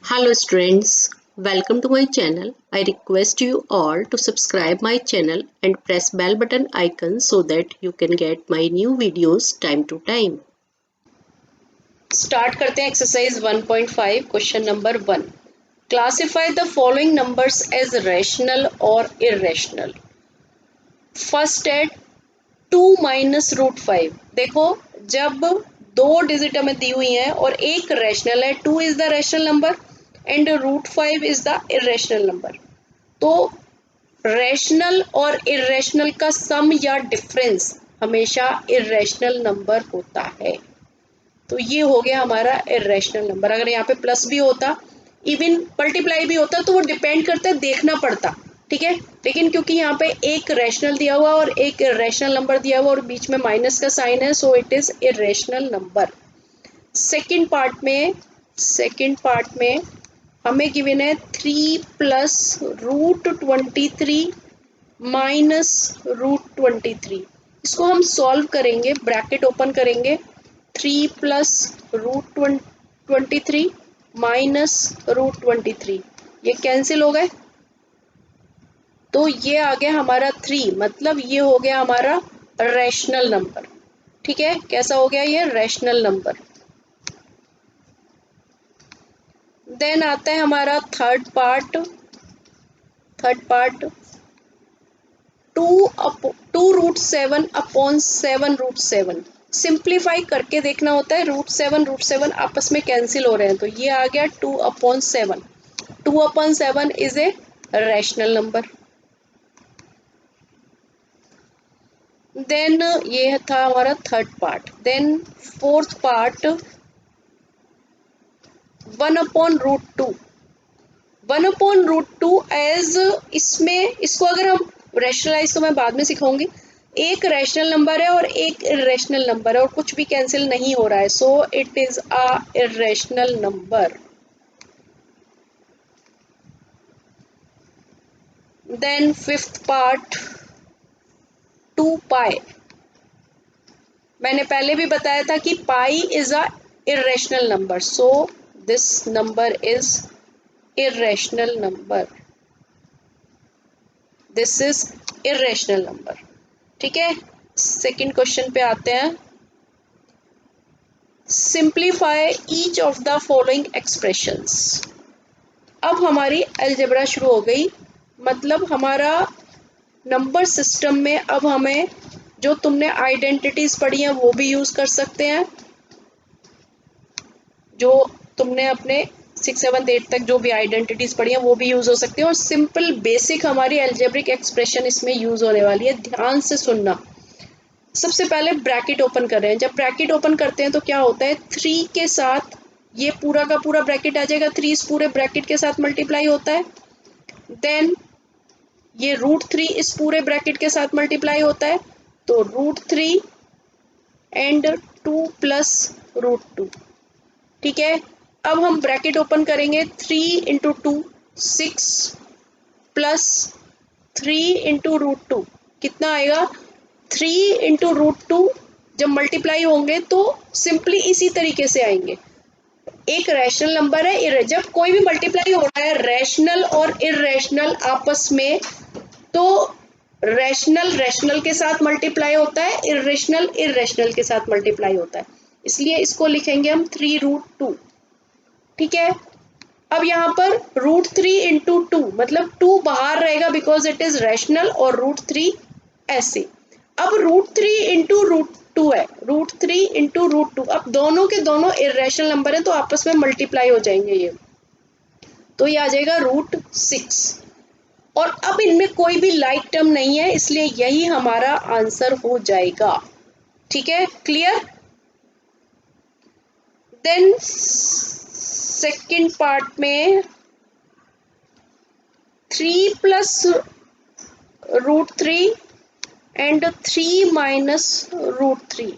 Hello students, welcome to my channel. I request you all to subscribe my channel and press bell button icon so that you can get my new videos time to time. Start करते हैं exercise 1.5 question number 1. Classify the following numbers as rational और irrational. First है 2 minus root 5. देखो जब दो digit हमें दी हुई हैं और एक रैशनल है, 2 is the rational number and root 5 is the irrational number. तो रैशनल और इरेशनल का सम या डिफरेंस हमेशा इरेशनल नंबर होता है. तो ये हो गया हमारा इरेशनल नंबर. अगर यहाँ पे प्लस भी होता, इवन मल्टीप्लाई भी होता, तो वो डिपेंड करता है, देखना पड़ता. ठीक है, लेकिन क्योंकि यहाँ पे एक रैशनल दिया हुआ और एक इरेशनल नंबर दिया हुआ और बीच में माइनस का साइन है, so it is irrational number. Second part में हमें गिवन है 3 प्लस रूट 23 माइनस रूट 23. इसको हम सॉल्व करेंगे, ब्रैकेट ओपन करेंगे. 3 प्लस रूट 23 माइनस रूट 23, ये कैंसिल हो गए, तो ये आ गया हमारा 3. मतलब ये हो गया हमारा रैशनल नंबर. ठीक है, कैसा हो गया ये? Rational number. देन आता है हमारा third part. 2 root 7 upon 7 root 7. Simplify करके देखना होता है. रूट 7 आपस में कैंसिल हो रहे हैं, तो ये आ गया 2 upon 7. 2 upon 7 is a rational number. Then ये था हमारा third part. Then fourth part 1 upon root 2. 1 upon root 2 as, इसमें इसको अगर हम रैशनलाइज, तो मैं बाद में सिखाऊंगी. एक रैशनल नंबर है और एक इरेशनल नंबर है और कुछ भी कैंसिल नहीं हो रहा है, so it is a irrational number. Then fifth part 2 pi. मैंने पहले भी बताया था कि pi is a irrational number, so this number is irrational number. This is irrational number. ठीक है, सेकंड क्वेश्चन पे आते हैं. Simplify each of the following expressions. अब हमारी अलजेब्रा शुरू हो गई. मतलब हमारा नंबर सिस्टम में अब हमें जो तुमने आइडेंटिटीज पढ़ी हैं वो भी यूज कर सकते हैं. जो तुमने अपने 6, 7, 8 तक जो भी आइडेंटिटीज पढ़ी हैं वो भी यूज हो सकती हैं. और सिंपल बेसिक हमारी अलजेब्रिक एक्सप्रेशन इसमें यूज होने वाली है. ध्यान से सुनना. सबसे पहले ब्रैकेट ओपन कर रहे हैं. जब ब्रैकेट ओपन करते हैं तो क्या होता है, 3 के साथ ये पूरा का पूरा ब्रैकेट आ जाएगा. 3 इस पूरे ब्रैकेट के साथ मल्टीप्लाई होता है. देन ये रूट 3 इस पूरे ब्रैकेट के साथ मल्टीप्लाई होता है, तो रूट 3 एंड 2 प्लस रूट 2. ठीक है, अब हम ब्रैकेट ओपन करेंगे. 3 इंटू 2 6 प्लस 3 इंटू रूट 2 कितना आएगा? 3 इंटू रूट 2 जब मल्टीप्लाई होंगे तो सिंपली इसी तरीके से आएंगे. एक रैशनल नंबर है, जब कोई भी मल्टीप्लाई हो रहा है रैशनल और इरेशनल आपस में, तो रैशनल रैशनल के साथ मल्टीप्लाई होता है, इरेशनल इरेशनल के साथ मल्टीप्लाई होता है. इसलिए इसको लिखेंगे हम 3 रूट 2. ठीक है, अब यहाँ पर रूट 3 इंटू 2 मतलब 2 बाहर रहेगा बिकॉज इट इज रैशनल, और रूट 3 ऐसे. अब रूट 3 इंटू रूट 2 है, रूट 3 इंटू रूट 2. अब दोनों के दोनों इरेशनल नंबर है तो आपस में मल्टीप्लाई हो जाएंगे ये, तो ये आ जाएगा रूट 6. और अब इनमें कोई भी लाइक टर्म नहीं है, इसलिए यही हमारा आंसर हो जाएगा. ठीक है, क्लियर. देन सेकेंड पार्ट में 3 plus root 3 and 3 minus root 3.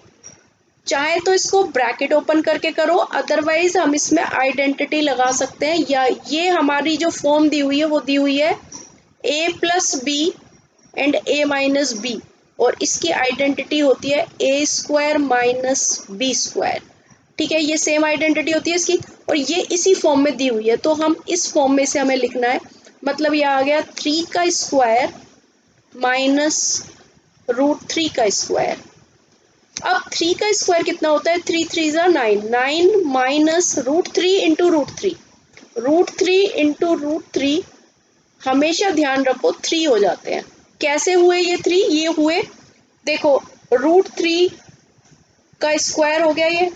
चाहे तो इसको ब्रैकेट ओपन करके करो, अदरवाइज हम इसमें आइडेंटिटी लगा सकते हैं. या ये हमारी जो फॉर्म दी हुई है वो दी हुई है a plus B and a minus B, और इसकी आइडेंटिटी होती है a square minus B square. ठीक है, ये सेम आइडेंटिटी होती है इसकी. और ये इसी फॉर्म में दी हुई है, तो हम इस फॉर्म में से हमें लिखना है। मतलब ये आ गया 3 का स्क्वायर माइनस √3 का स्क्वायर। अब 3 का स्क्वायर कितना होता है, 3 3 ज़ा 9, 9 माइनस √3 इंटू √3, √3 इंटू √3 हमेशा ध्यान रखो 3 हो जाते हैं। कैसे हुए ये 3? ये हुए, देखो √3 का स्क्वायर हो गया ये।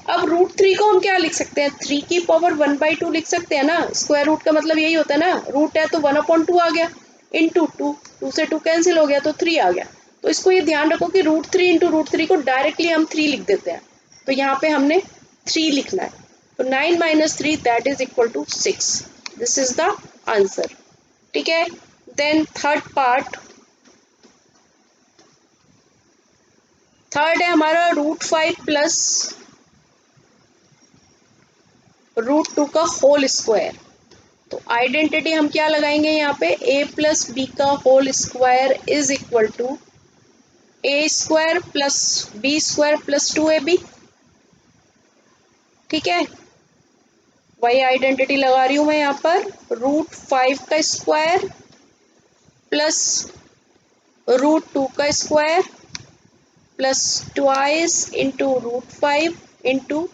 अब √3 को हम क्या लिख सकते हैं, 3 की पावर 1/2 लिख सकते हैं ना। स्क्वायर रूट का मतलब यही होता है ना, रूट है तो 1/2 आ गया, इंटू 2, 2 से 2 कैंसिल हो गया तो 3 आ गया। तो इसको ये ध्यान रखो कि √3 इंटू √3 को डायरेक्टली हम 3 लिख देते हैं, तो यहाँ पे हमने 3 लिखना है। तो 9 minus 3 that is equal to 6। This is the answer. ठीक है, देन थर्ड पार्ट, थर्ड है हमारा √5 प्लस √2 का होल स्क्वायर। तो आइडेंटिटी हम क्या लगाएंगे यहाँ पे, a प्लस बी का whole square is equal to A square plus B square plus 2ab। ठीक है, वही आइडेंटिटी लगा रही हूं मैं यहाँ पर, √5 का स्क्वायर प्लस √2 का square plus twice into √5 into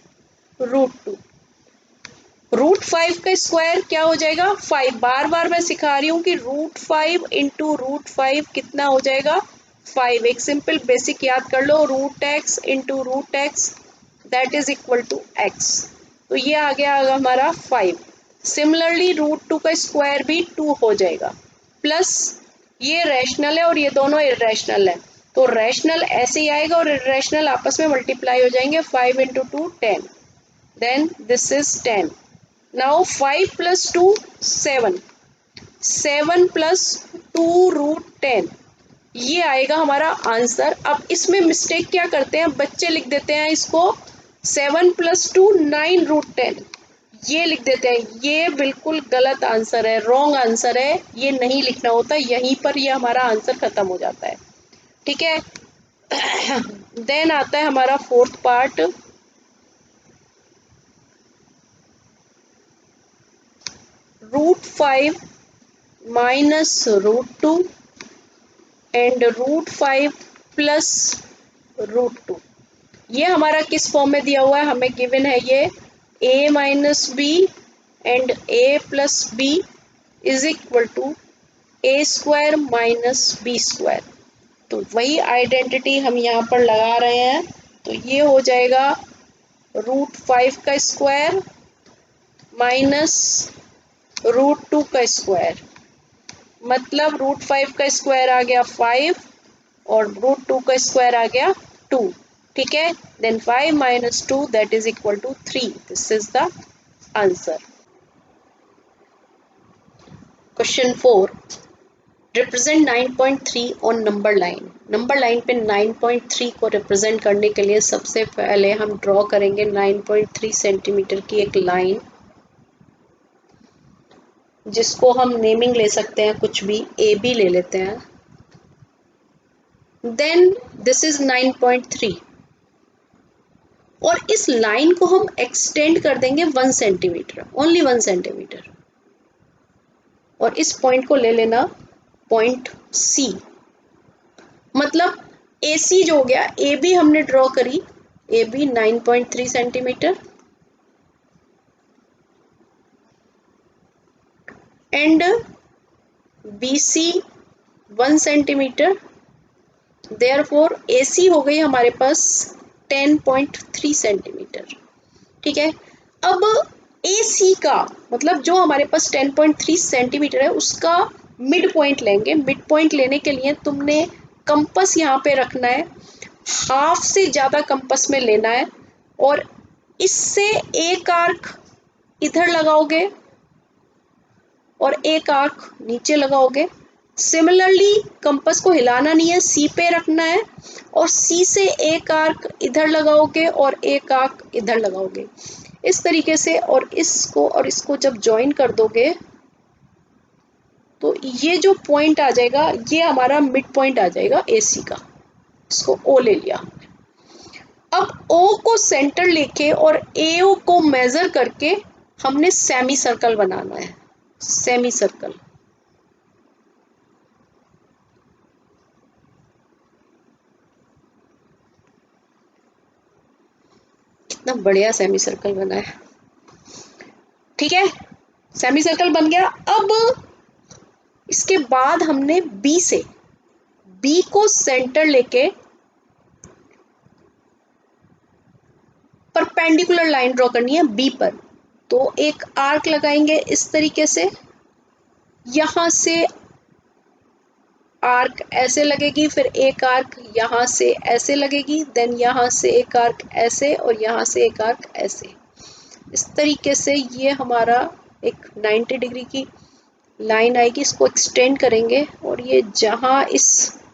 √2। √5 का स्क्वायर क्या हो जाएगा, 5। बार बार मैं सिखा रही हूँ कि √5 इंटू √5 कितना हो जाएगा, 5। एक सिंपल बेसिक याद कर लो, √x into √x that is equal to x। तो ये आ गया हमारा 5। सिमिलरली √2 का स्क्वायर भी 2 हो जाएगा, प्लस ये रैशनल है और ये दोनों इरेशनल है, तो रैशनल ऐसे ही आएगा और इरेशनल आपस में मल्टीप्लाई हो जाएंगे। 5 into 2 10, then this is 10। Now 5 plus 2 7, 7 plus 2 √10, ये आएगा हमारा आंसर। अब इसमें मिस्टेक क्या करते हैं बच्चे, लिख देते हैं इसको 7 प्लस 2 9 √10, ये लिख देते हैं। ये बिल्कुल गलत आंसर है, रॉन्ग आंसर है, ये नहीं लिखना होता, यहीं पर ये हमारा आंसर खत्म हो जाता है। ठीक है, देन आता है हमारा fourth part, √5 minus √2 and √5 plus √2। ये हमारा किस फॉर्म में दिया हुआ है, हमें गिवन है ये a minus B and a plus B is equal to A square minus B square. तो वही आइडेंटिटी हम यहाँ पर लगा रहे हैं, तो ये हो जाएगा √5 का स्क्वायर माइनस √2 का स्क्वायर, मतलब √5 का स्क्वायर आ गया 5 और √2 का स्क्वायर आ गया 2। ठीक है, then 5 minus 2 that is equal to 3। This is the answer. Question 4, represent 9.3 on number line. Number line पे 9.3 को रिप्रेजेंट करने के लिए सबसे पहले हम ड्रॉ करेंगे 9.3 सेंटीमीटर की एक लाइन, जिसको हम नेमिंग ले सकते हैं कुछ भी, ए बी ले लेते हैं। देन दिस इज 9.3 और इस लाइन को हम एक्सटेंड कर देंगे 1 सेंटीमीटर, ओनली 1 सेंटीमीटर, और इस पॉइंट को ले लेना पॉइंट सी। मतलब ए सी जो हो गया, ए बी हमने ड्रॉ करी, A B 9.3 centimetre and B C 1 centimetre, therefore A C हो गई हमारे पास 10.3 सेंटीमीटर। ठीक है, अब ए सी का मतलब जो हमारे पास 10.3 सेंटीमीटर है उसका मिड पॉइंट लेंगे। मिड पॉइंट लेने के लिए तुमने कंपस यहाँ पे रखना है, हाफ से ज़्यादा कंपस में लेना है और इससे एक आर्क इधर लगाओगे और एक आर्क नीचे लगाओगे। सिमिलरली कंपस को हिलाना नहीं है, सी पे रखना है और सी से एक आर्क इधर लगाओगे और एक आर्क इधर लगाओगे, इस तरीके से। और इसको जब ज्वाइन कर दोगे तो ये जो पॉइंट आ जाएगा ये हमारा मिड पॉइंट आ जाएगा ए सी का, इसको ओ ले लिया। अब O को सेंटर लेके और AO को मेजर करके हमने सेमी सर्कल बनाना है, सेमी सर्कल। कितना बढ़िया सेमी सर्कल बना है। ठीक है, सेमी सर्कल बन गया। अब इसके बाद हमने B को सेंटर लेके परपेंडिकुलर लाइन ड्रॉ करनी है B पर। तो एक आर्क लगाएंगे इस तरीके से, यहां से आर्क ऐसे लगेगी, फिर एक आर्क यहां से ऐसे लगेगी, देन यहां से एक आर्क ऐसे और यहां से एक आर्क ऐसे। इस तरीके से ये हमारा एक 90 डिग्री की लाइन आएगी। इसको एक्सटेंड करेंगे और ये जहां इस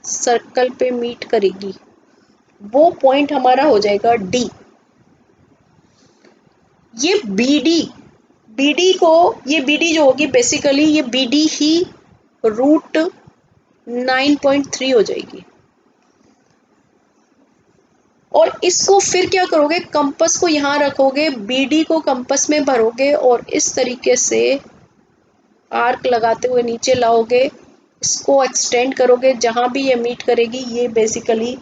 सर्कल पे मीट करेगी वो पॉइंट हमारा हो जाएगा D। ये BD जो होगी बेसिकली ये BD ही रूट 9.3 हो जाएगी। और इसको फिर क्या करोगे, कंपास को यहाँ रखोगे, BD को कंपास में भरोगे और इस तरीके से आर्क लगाते हुए नीचे लाओगे, इसको एक्सटेंड करोगे, जहां भी ये मीट करेगी ये बेसिकली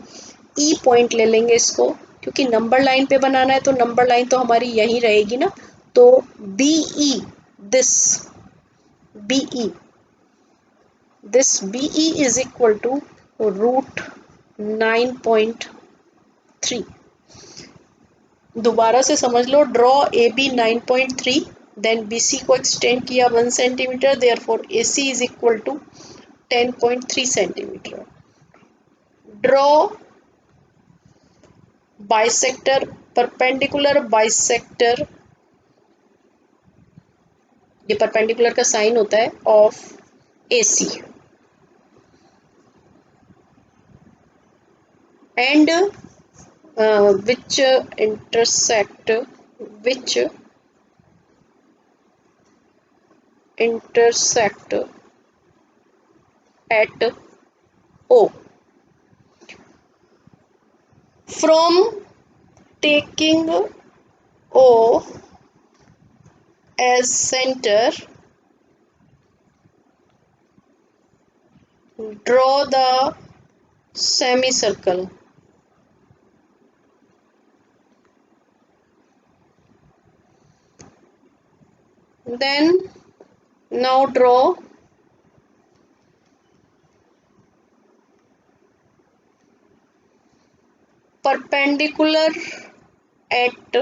E पॉइंट ले लेंगे इसको, क्योंकि नंबर लाइन पे बनाना है तो नंबर लाइन तो हमारी यहीं रहेगी ना। तो BE this BE is equal to root 9.3। दोबारा से समझ लो, ड्रॉ AB 9.3, देन BC को एक्सटेंड किया 1 centimetre, therefore AC is equal to 10.3 centimetre. Draw bisector, perpendicular bisector, ये परपेंडिकुलर का साइन होता है, of AC and which intersect at O. From taking O as center, draw the semicircle. Then now draw perpendicular at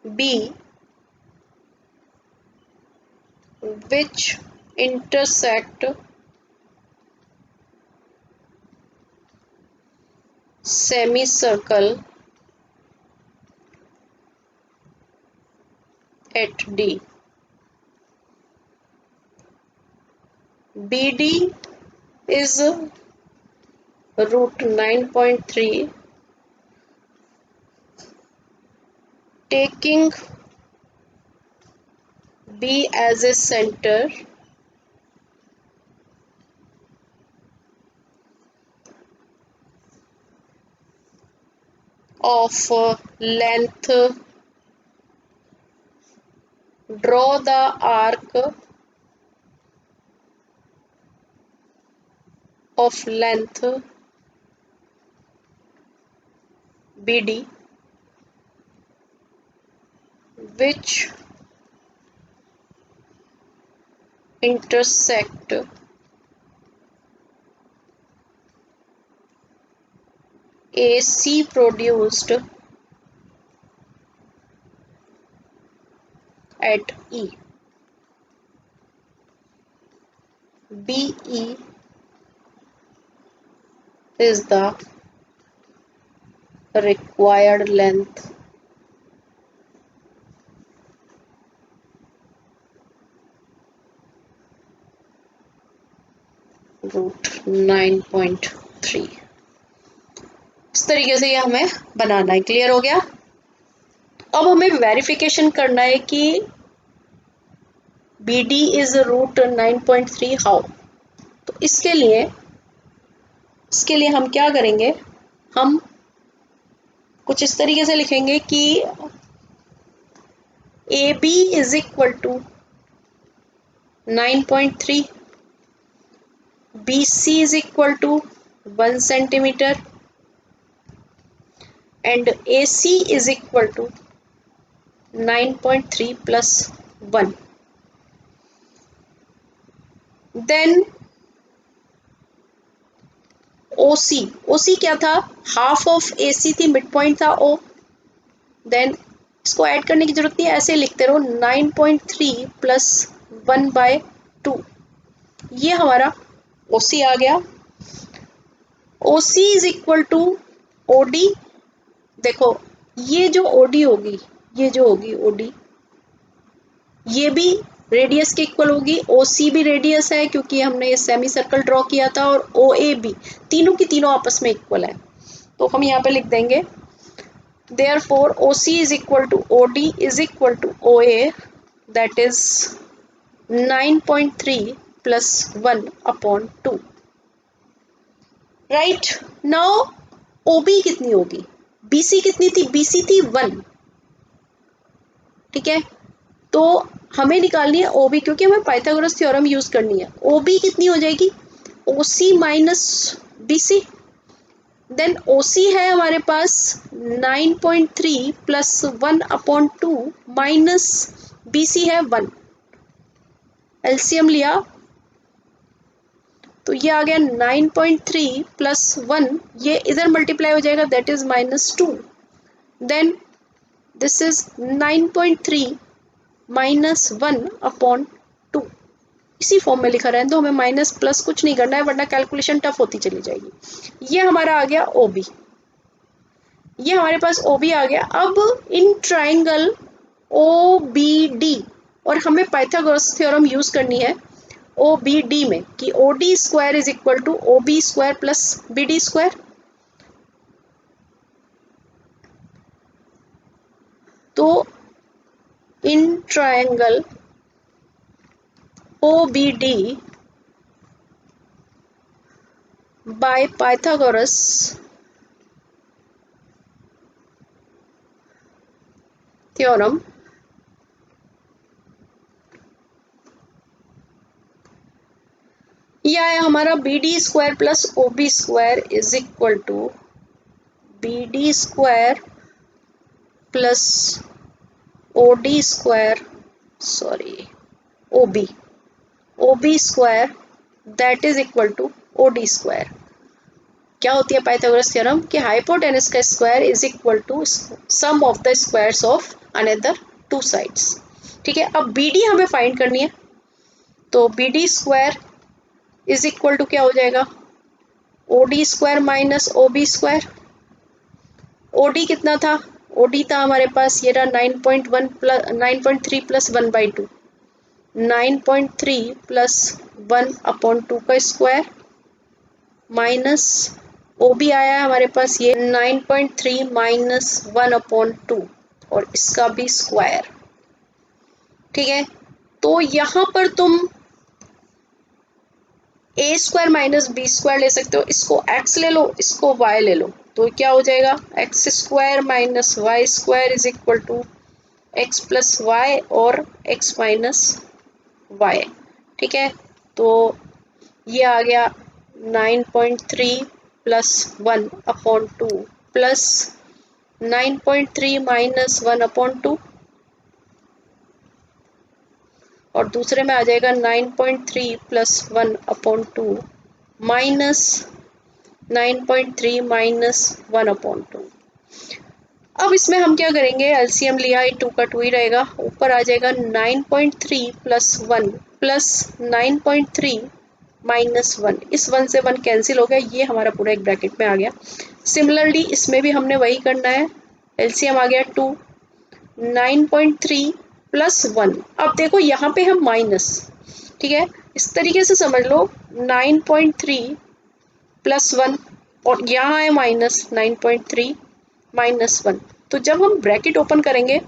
B which intersect semicircle at D. BD is root 9.3, taking B as a center, of length, draw the arc of length BD which intersect AC produced at E. BE is the required length root 9.3। इस तरीके से ये हमें बनाना है। Clear हो गया? अब हमें वेरिफिकेशन करना है कि BD इज रूट 9.3 हाउ। तो इसके लिए हम क्या करेंगे, हम कुछ इस तरीके से लिखेंगे कि A B is equal to 9.3, B C is equal to 1 centimetre and AC is equal to 9.3 plus 1. Then OC क्या था? हाफ ऑफ AC थी, मिड पॉइंट था O. देन इसको ऐड करने की जरूरत नहीं है, ऐसे लिखते रहो 9.3 प्लस 1/2. ये हमारा OC आ गया. OC is equal to OD. देखो ये जो OD होगी, ये जो होगी OD, ये भी रेडियस के इक्वल होगी. OC भी रेडियस है क्योंकि हमने ये सेमी सर्कल ड्रॉ किया था, और OA भी, तीनों की तीनों आपस में इक्वल है. तो हम यहाँ पे लिख देंगे therefore OC is equal to OD is equal to OA, that is 9.3 plus 1/2. Right. Now OB कितनी होगी? BC कितनी थी? BC थी 1. ठीक है, तो हमें निकालनी है OB, क्योंकि हमें पाइथागोरस थ्योरम यूज करनी है. OB कितनी हो जाएगी? OC minus BC. Then OC है हमारे पास 9.3 प्लस 1/2 माइनस BC है 1. एलसीएम लिया तो ये आ गया 9.3 प्लस 1, ये इधर मल्टीप्लाई हो जाएगा, that is -2. Then this is 9.3 minus 1/2. इसी फॉर्म में लिखा रहे तो हमें माइनस प्लस कुछ नहीं करना है, वरना कैलकुलेशन टफ होती चली जाएगी. ये हमारा आ गया OB. ये हमारे पास OB आ गया. अब इन ट्राइंगल OBD, और हमें पाइथागोरस थ्योरम यूज करनी है OBD में, कि OD square is equal to OB square plus BD square. तो in triangle OBD by Pythagoras theorem, यह है हमारा BD square plus OB square is equal to BD square plus OD square, sorry OB square, that is equal to OD square. क्या होती है Pythagoras theorem? कि hypotenuse का square is equal to sum of the squares of another 2 sides. ठीक है, अब BD हमें find करनी है, तो BD square is equal to क्या हो जाएगा? OD square minus OB square. OD कितना था? OD था हमारे पास, ये रहा 9.1 प्लस 9.3 प्लस 1/2. 9.3 प्लस 1/2 का स्क्वायर माइनस OB आया है हमारे पास ये 9.3 माइनस 1/2, और इसका भी स्क्वायर. ठीक है, तो यहाँ पर तुम A square minus B square ले सकते हो. इसको X ले लो, इसको Y ले लो, तो क्या हो जाएगा? X square minus Y square is equal to X plus Y और X माइनस Y. ठीक है, तो ये आ गया 9.3 प्लस 1/2 प्लस 9.3 माइनस 1/2, और दूसरे में आ जाएगा 9.3 प्लस 1/2 माइनस 9.3 माइनस 1/2. अब इसमें हम क्या करेंगे? एलसीएम लिया, 2 का 2 ही रहेगा, ऊपर आ जाएगा 9.3 प्लस 1 प्लस 9.3 माइनस 1. इस 1 से 1 कैंसिल हो गया, ये हमारा पूरा एक ब्रैकेट में आ गया. सिमिलरली इसमें भी हमने वही करना है. एलसीएम आ गया 2, 9.3 प्लस 1. अब देखो यहाँ पे हम माइनस, ठीक है, इस तरीके से समझ लो 9.3 प्लस 1, और यहाँ है माइनस 9.3 माइनस 1. तो जब हम ब्रैकेट ओपन करेंगे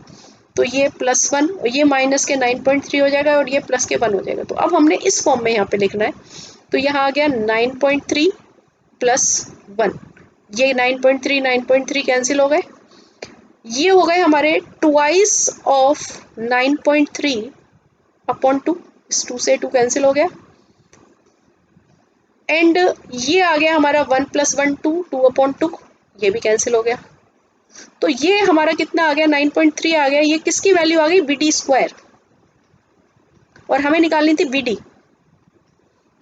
तो ये +1 और ये माइनस के 9.3 हो जाएगा, और ये प्लस के 1 हो जाएगा. तो अब हमने इस फॉर्म में यहाँ पे लिखना है, तो यहाँ आ गया 9.3 प्लस 1. ये 9.3 कैंसिल हो गए, ये हो गए हमारे ट्वाइस ऑफ 9.3/2, इस 2 से 2 कैंसिल हो गया, एंड ये आ गया हमारा 1 + 1 2, 2/2, ये भी कैंसिल हो गया। तो ये हमारा कितना आ गया, 9.3 आ गया। ये किसकी वैल्यू आ गई, BD स्क्वायर, और हमें निकालनी थी BD।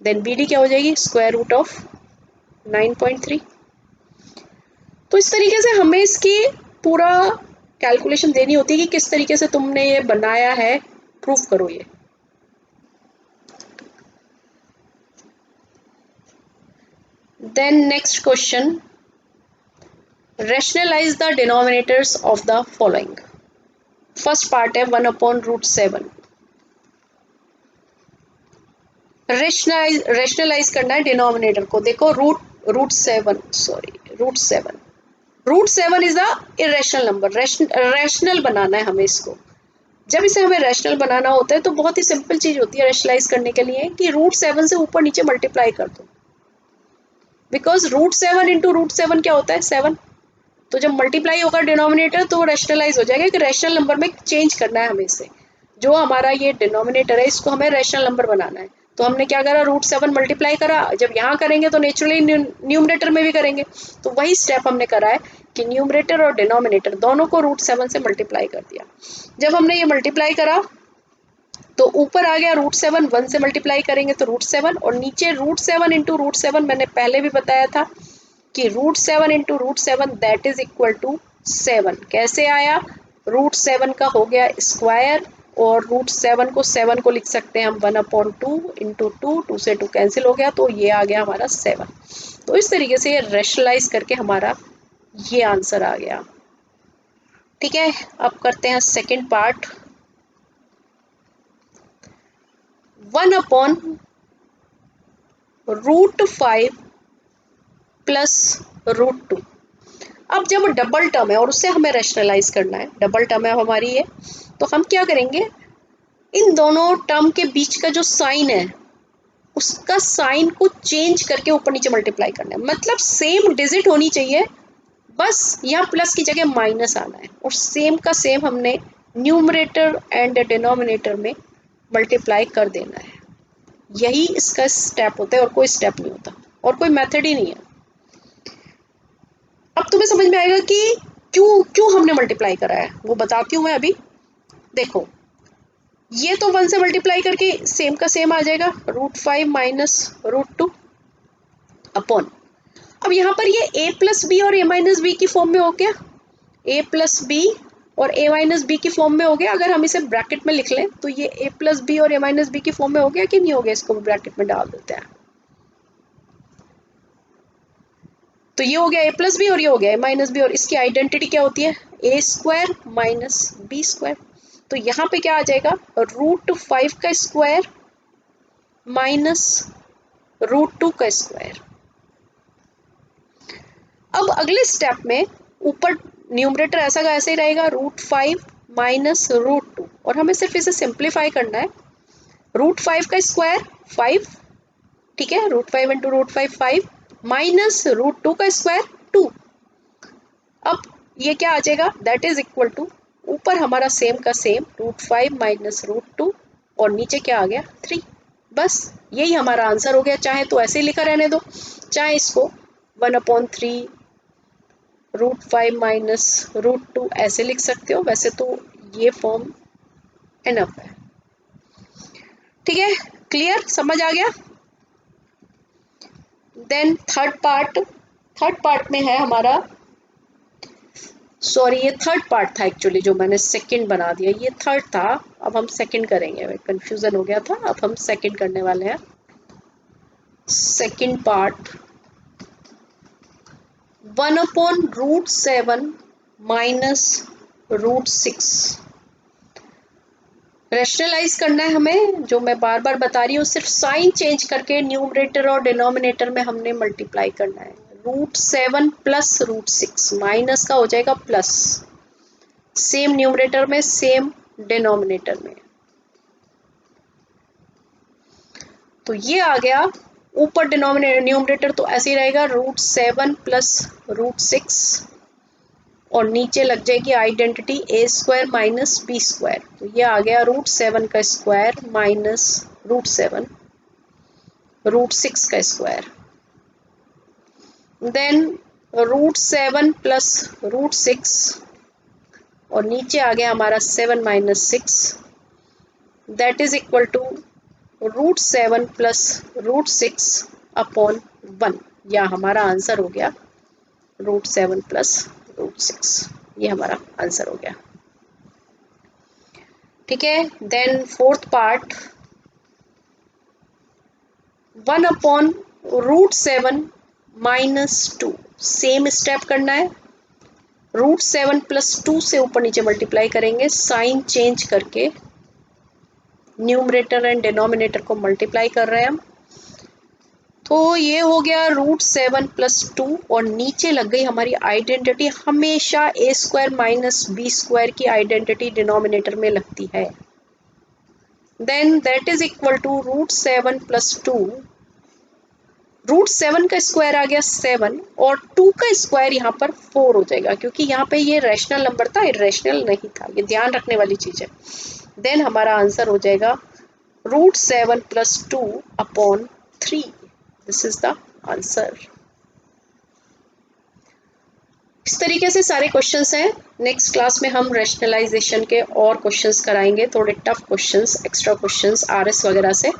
देन BD क्या हो जाएगी, √9.3। तो इस तरीके से हमें इसकी पूरा कैलकुलेशन देनी होती है कि किस तरीके से तुमने ये बनाया है, प्रूफ करो ये। Then next question, rationalise the denominators of the following. First part है 1/√7। रेशनलाइज करना है डिनोमिनेटर को। देखो √7 is the irrational number. Rational बनाना है हमें इसको। जब इसे हमें रैशनल बनाना होता है तो बहुत ही सिंपल चीज होती है रैशनलाइज करने के लिए कि √7 से ऊपर नीचे मल्टीप्लाई कर दो, बिकॉज √7 इंटू √7 क्या होता है, 7। तो जब मल्टीप्लाई होगा डिनोमिनेटर तो वो रैशनलाइज हो जाएगा कि रैशनल नंबर में चेंज करना है हमें इसे। जो हमारा ये डिनोमिनेटर है इसको हमें रैशनल नंबर बनाना है। तो हमने क्या करा, √7 मल्टीप्लाई करा। जब यहाँ करेंगे तो नेचुरली न्यूमरेटर में भी करेंगे, तो वही स्टेप हमने करा है कि न्यूमरेटर और डिनोमिनेटर दोनों को √7 से मल्टीप्लाई कर दिया। जब हमने ये मल्टीप्लाई करा तो ऊपर आ गया √7, 1 से मल्टीप्लाई करेंगे तो √7, और नीचे √7 इंटू √7 मैंने पहले भी बताया था कि √7 into √7 that is equal to 7। कैसे आया, √7 का हो गया स्क्वायर, और √7 को 7 को लिख सकते हैं हम 1/2 इंटू 2, 2 से 2 कैंसिल हो गया, तो ये आ गया हमारा 7। तो इस तरीके से ये रैशनलाइज करके हमारा ये आंसर आ गया। ठीक है, अब करते हैं सेकेंड पार्ट। 1/√5 प्लस √2। अब जब डबल टर्म है और उससे हमें रैशनलाइज करना है, डबल टर्म है हमारी ये, तो हम क्या करेंगे, इन दोनों टर्म के बीच का जो साइन है उसका साइन को चेंज करके ऊपर नीचे मल्टीप्लाई करना है। मतलब सेम डिजिट होनी चाहिए, बस यहाँ प्लस की जगह माइनस आना है, और सेम का सेम हमने न्यूमरेटर एंड डिनोमिनेटर में मल्टीप्लाई कर देना है। यही इसका स्टेप होता है, और कोई स्टेप नहीं होता, और कोई मेथड ही नहीं है। अब तुम्हें समझ में आएगा कि क्यों क्यों हमने मल्टीप्लाई करा है, वो बताती हूँ मैं अभी। देखो, ये तो 1 से मल्टीप्लाई करके सेम का सेम आ जाएगा, √5 माइनस √2 अपॉन। अब यहाँ पर ये a+b और a-b की फॉर्म में हो गया, a+b और a-b की फॉर्म में हो गया। अगर हम इसे ब्रैकेट में लिख लें तो ये a+b और a-b की फॉर्म में हो गया कि नहीं हो गया, इसको ब्रैकेट में डाल देते हैं। तो ये हो गया a+b और ये हो गया a-b, और इसकी आइडेंटिटी क्या होती है, a² माइनस b²। तो यहाँ पे क्या आ जाएगा, √5 का स्क्वायर माइनस √2 का स्क्वायर। अब अगले स्टेप में ऊपर न्यूमरेटर ऐसा का ऐसे ही रहेगा, √5 माइनस √2, और हमें सिर्फ इसे सिंप्लीफाई करना है। √5 का स्क्वायर 5, ठीक है, √5 इंटू √5 5, माइनस √2 का स्क्वायर 2। अब ये क्या आ जाएगा, दैट इज इक्वल टू, ऊपर हमारा सेम का सेम √5 माइनस √2, और नीचे क्या आ गया 3। बस यही हमारा आंसर हो गया। चाहे तो ऐसे ही लिखा रहने दो, चाहे इसको 1/3 √5 माइनस √2 ऐसे लिख सकते हो। वैसे तो ये फॉर्म एनफ है। ठीक है, क्लियर, समझ आ गया। देन थर्ड पार्ट में है हमारा, सॉरी ये थर्ड पार्ट था एक्चुअली, जो मैंने सेकंड बना दिया, ये थर्ड था। अब हम सेकंड करेंगे, कंफ्यूजन हो गया था, अब हम सेकंड करने वाले हैं। Second part 1/√7 minus √6। रैशनलाइज करना है हमें, जो मैं बार बार बता रही हूँ, सिर्फ साइन चेंज करके न्यूमरेटर और डिनोमिनेटर में हमने मल्टीप्लाई करना है। √7 प्लस √6 माइनस का हो जाएगा प्लस, सेम न्यूमरेटर में सेम डिनोमिनेटर में। तो ये आ गया ऊपर डिनोमिनेटर, न्यूमरेटर तो ऐसे ही रहेगा √7 प्लस √6, और नीचे लग जाएगी आइडेंटिटी ए स्क्वायर माइनस बी स्क्वायर, तो ये आ गया √7 का स्क्वायर माइनस √7 √6 का स्क्वायर, देन √7 प्लस √6 और नीचे आ गया हमारा 7 minus 6 that is equal to √7 plus √6 upon 1। या हमारा आंसर हो गया √7 प्लस √6, ये हमारा आंसर हो गया। ठीक है, then fourth part 1 upon √7 minus 2, same step करना है। √7 प्लस 2 से ऊपर नीचे मल्टीप्लाई करेंगे, साइन चेंज करके न्यूमरेटर एंड डिनोमिनेटर को मल्टीप्लाई कर रहे हैं हम। तो ये हो गया √7 प्लस 2 और नीचे लग गई हमारी आइडेंटिटी, हमेशा A square minus B square की आइडेंटिटी डिनोमिनेटर में लगती है। Then that is equal to √7 plus 2, √7 का स्क्वायर आ गया 7 और 2 का स्क्वायर यहाँ पर 4 हो जाएगा, क्योंकि यहाँ पे ये रैशनल नंबर था, इरेशनल नहीं था, ये ध्यान रखने वाली चीज है। देन हमारा आंसर हो जाएगा √7 plus 2 upon 3, this is the answer. इस तरीके से सारे क्वेश्चंस हैं। नेक्स्ट क्लास में हम रैशनलाइजेशन के और क्वेश्चंस कराएंगे, थोड़े tough questions, extra questions RS वगैरह से।